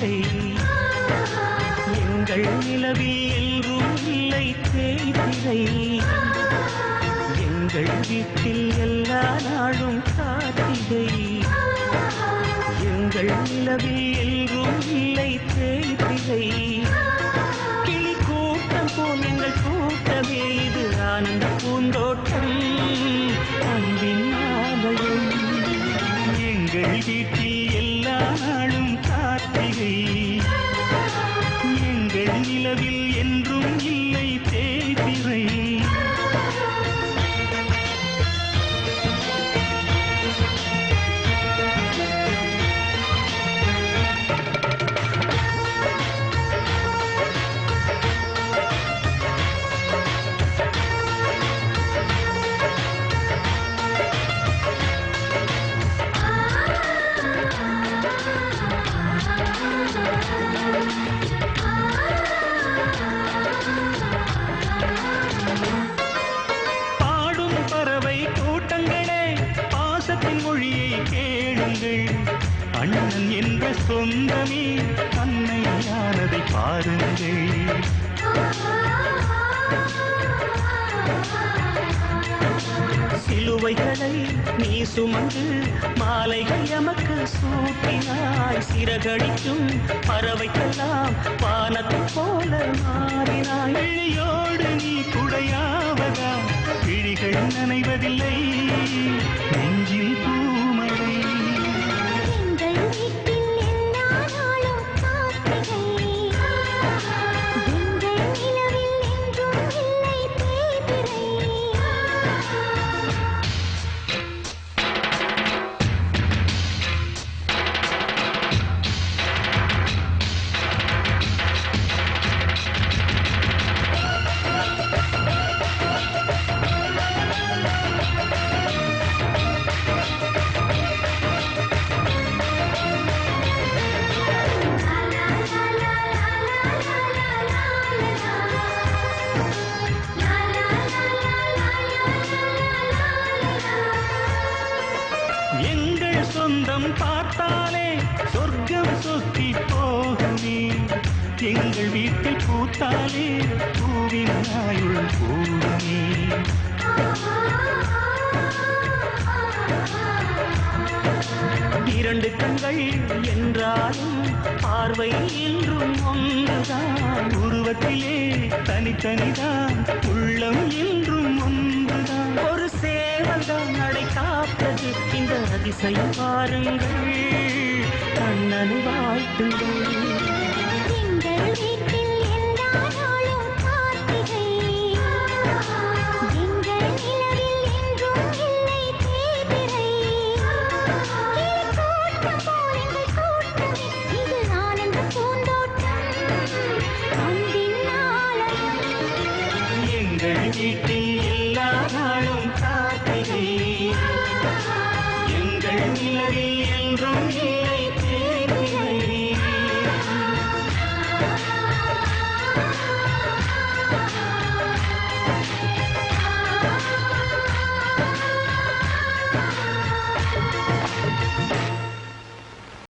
கார்த்திகை எங்கள் நிலவில் என்றும் இல்லை தேய்திரை எங்கள் வீட்டில் எல்லா நாளும் கார்த்திகை எங்கள் நிலவில் என்றும் இல்லை தேய்திரை கிளி கூட்டம் போல் எங்கள் கூட்டமே இது ஆனந்த பூந்தோட்டம் அன்பின் ஆலயம் எங்கள் வீட்டில் எல்லா நாளும் கார்த்திகை எங்கள் நிலவில் என்றும் இல்லை தேய்பிறை அண்ணன் என்ற சொந்தமே அன்னையானதை பாருங்கள் சிலுவைகளை நீ சுமந்து மாலைகள் எமக்கு சூட்டினாய் சிறகடிக்கும் பறவைக்கெல்லாம் வானத்தை போல மாறினாய் விழியோடு நீ குடையாவதா விழிகள் நனைவதில்லை நெஞ்சில் பூமழை சொந்தம் பார்த்தாலே சொர்க்கம் சொத்தி போகுமே எங்கள் வீட்டில் பூத்தாலே பூவின் ஆயுள் போகுமே இரண்டு கண்கள் என்றாலும் பார்வை என்றும் ஒன்றுதான் உருவத்திலே தனித்தனிதான் உள்ளம் என்றும் ஒன்றுதான் ஒரு சேவல்தான் நடை காப்பது இந்த அதிசயம் பாருங்கள் கண்ணனை வாழ்த்துங்கள் எங்கள் வீட்டில் எல்லா நாளும் கார்த்திகை எங்கள் நிலவில் என்றும் இல்லை தேய்பிறை கூட்டம் போல் எங்கள் கூட்டமே இது ஆனந்த பூந்தோட்டம் அன்பின் ஆலயம் எங்கள் வீட்டில் எல்லா நாளும் கார்த்திகை எங்கள் நிலவில் என்றும் இல்லை தேய்பிறை